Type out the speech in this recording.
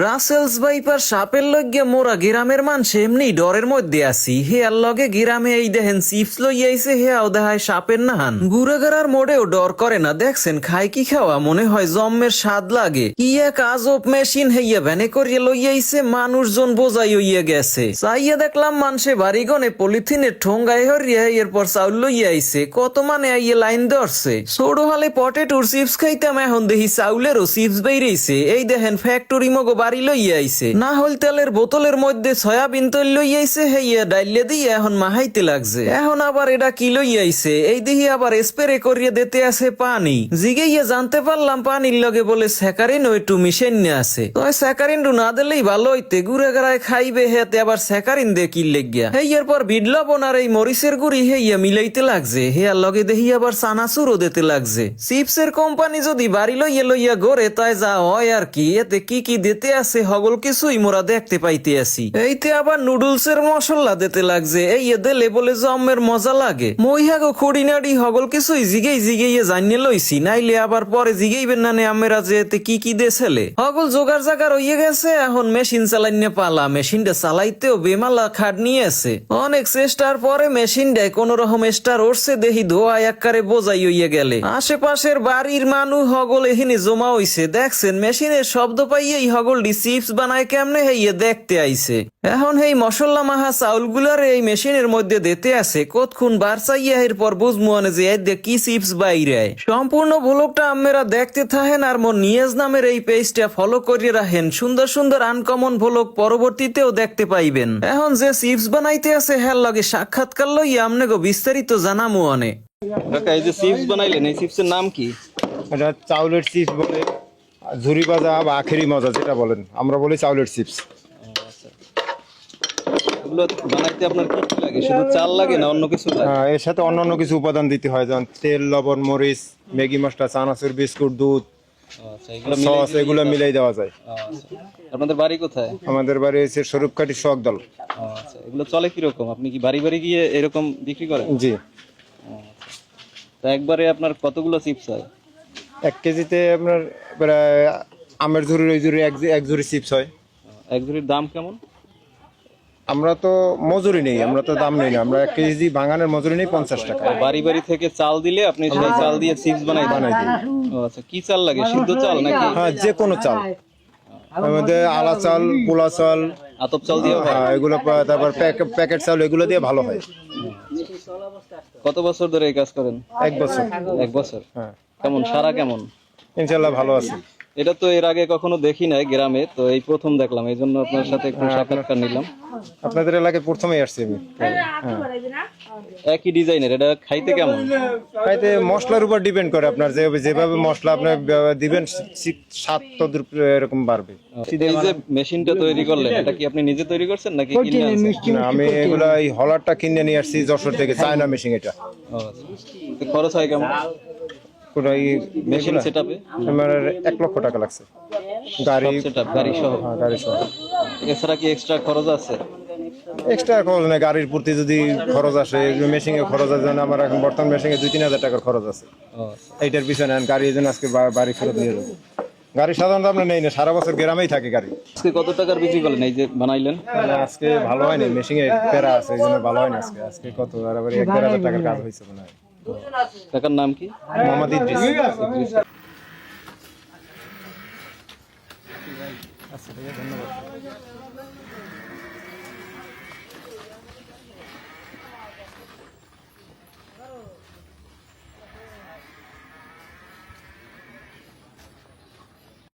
Russell's viper সাপের লগে মোরা গ্রামের মানুষ এমনি ডরের মধ্যে আছি হে আর লগে গ্রামে এই দেখেন চিপস লইয়াইছে হেয়াও দেখায় সাপের নাহান গুড়াগাড়ার মোড়েও ডর করে না দেখছেন খাই কি খাওয়া মনে হয় জম্মের স্বাদ লাগে কি এক আজব মেশিন হেইয়া ভ্যানে করিয়ে লইয়াইছে মানুষজন বোঝাই হইয়া গেছে চাইয়া দেখলাম মানুষে বাড়িগনে পলিথিনের ঠোঙ্গায় হরিয়া এরপর চাউল লইয়াইছে কত মানে আইয়ে লাইন ধরছে ছোট হালে পটেটোর চিপস খাইতাম এখন দেখি চাউলেরও চিপস বেরিয়েছে এই দেখেন ফ্যাক্টরি মগো বাড়ি লইয়া আইছে না হল তেলের বোতলের মধ্যে সয়াবিন তৈল লইয়াইছে হেইয়া ডাইলে দিয়ে এখন মাহাইতে লাগছে এখন আবার এটা কি লইয়াইছে এই দেখি আবার স্প্রে করিয়ে দিতে আছে পানি জিগাইয়া জানতে পারলাম পানির লগে বলে স্যাকারিন একটু মিশেন্যে আছে তবে স্যাকারিন না দিলেই ভালো হইতে গুড়ে গাড়ায় খাইবে হেতে আবার স্যাকারিন দে কি লেগিয়া হেইয়ার পর বিড লবণ আর এই মরিচের গুড়ি হেইয়া মিলাইতে লাগছে হেয়ার লগে দেখি আবার চানাচুরও দিতে লাগছে চিপসের কোম্পানি যদি বাড়ি লইয়া লইয়া গড়ে তাই যা হয় আর কি এতে কি কি দিতে আছে হগল কিছুই মোরা দেখতে পাইতে আসি এইতে আবার নুডলস এর মশলা দিতে লাগছে এই দিলে বলে জম্মের মজা লাগে মইহাগো খুড়িনাড়ি হগল কিছুই জিগেইয়ে জানিয়ে লইছি নাইলে আবার পরে জিগেইবেন না আমরা যে এতে কি কি দেছেলে হগল জোগাড় জাগার হইয়ে গেছে এখন মেশিন চালাইনে পালা মেশিনটা চালাইতেও বেমালা খাট নিয়ে আছে অনেক চেষ্টার পরে মেশিনটায় কোন রকম স্টার উঠছে দেখি ধোয়া এককারে বোঝাই হইয়া গেলে আশেপাশের বাড়ির মানুষ হগল এখানে জমা হইছে দেখছেন মেশিনের শব্দ পাইয়েই হগলটি চিপস বানায় কেমনে হইয়া দেখতে আইছে এখন এই মশলা মাহা চাউলগুলার এই মেশিনের মধ্যে দিতে আছে কতক্ষণ বার চাইয়া এরপর বুঝমু আনে যে কি চিপস বাইরে সম্পূর্ণ ভ্লগটা আপনারা দেখতে থাকেন আর মোর নিয়াজ নামের এই পেজটা ফলো করিয়ে রাখেন সুন্দর সুন্দর আনকমন ভ্লগ পরবর্তীতেও দেখতে পাইবেন এখন যে চিপস বানাইতে আছে হ্যার লগে সাক্ষাৎকার লইয়া আপনাকে বিস্তারিত জানামু আনে কাকা এই যে চিপস বানাইলেন এই চিপসের নাম কি? এটা চাউলের চিপস বলে ঝুরি ভাজা বা আখেরি মজা যেটা বলেন আমরা বলি চাউলের চিপস। এগুলো বানাইতে আপনার কি কি লাগে? শুধু চাল লাগে না অন্য কিছু লাগে? এর সাথে অন্যান্য কিছু উপাদান দিতে হয় যেমন তেল, লবণ, মরিচ, ম্যাগি মশলা, চানাচুর, বিস্কুট, দুধ, সস এগুলো মিলাই দেওয়া যায়। আপনাদের বাড়ি কোথায়? আমাদের বাড়ি হচ্ছে স্বরূপকাঠি শোকদল। আচ্ছা, এগুলো চলে কিরকম? আপনি কি বাড়ি বাড়ি গিয়ে এরকম বিক্রি করেন? জি। তা একবারে আপনার কতগুলো চিপস হয়? 1 কেজিতে আপনার প্রায় আমের ঝুড়ির ওই ঝুড়ি এক ঝুড়ি চিপস হয়। এক ঝুড়ির দাম কেমন? আমরা তো মজুরি নেই, আমরা তো দাম নেই না, আমরা 1 কেজি ভাঙানোর মজুরি নেই 50 টাকা। বাড়ি বাড়ি থেকে চাল দিলে আপনি সেই চাল দিয়ে চিপস বানাই দিই। আচ্ছা, কি চাল লাগে? সিদ্ধ চাল নাকি? হ্যাঁ, যে কোনো চাল, আমাদের আলা চাল, পোলা চাল, আতপ চাল দিয়ে এগুলো, তারপর প্যাকেট চাল এগুলো দিয়ে ভালো হয়। কত বছর ধরে এই কাজ করেন? 1 বছর। 1 বছর। হ্যাঁ। কেমন সারা কেমন? ইনশাআল্লাহ ভালো আছে। এটা তো এর আগে কখনো দেখি নাই গ্রামে, তো এই প্রথম দেখলাম, এই জন্য আপনার সাথে একটু সাক্ষাৎকার নিলাম। আপনাদের এলাকায় প্রথমেই আসছি আমি। একই ডিজাইনের, এটা খাইতে কেমন? খাইতে মশলার উপর ডিপেন্ড করে, আপনার যেভাবে মশলা আপনার দিবেন স্বাদ তো এরকম বাড়বে। এই যে মেশিনটা তৈরি করলেন, এটা কি আপনি নিজে তৈরি করছেন নাকি কিনে আনছেন? না, আমি এগুলা এই হলারটা কিনে নিয়ে আসছি যশোর থেকে, চায়না মেশিন এটা। তো খরচ হয় কেমন মেশিন সেটআপে? আমার 1 লক্ষ টাকা লাগছে, গাড়ি সেটআপ, গাড়ি সহ। হ্যাঁ, গাড়ি সহ। এছাড়া কি এক্সট্রা খরচ আছে? এক্সট্রা খরচ নেই, গাড়ির প্রতি যদি খরচ আসে, মেশিনে খরচ আছে, আমার এখন বর্তমান মেশিনে 2-3 হাজার টাকার খরচ আছে এইটার পিছনে। গাড়ি এই জন্য আজকে বাড়ি ফেরত নিয়ে যাবো। গাড়ি সাধারণত আমরা নেই না, সারা বছর গ্রামেই থাকে গাড়ি। আজকে কত টাকার বিক্রি করলেন এই যে বানাইলেন? আজকে ভালো হয়নি, মেশিনে প্যারা আছে এই জন্য ভালো হয়নি আজকে। আজকে কত 1-1.5 হাজার টাকার কাজ হয়েছে মনে হয়। টাকার নাম কি? মোহাম্মদ ইদ্রিস। আচ্ছা, ধন্যবাদ।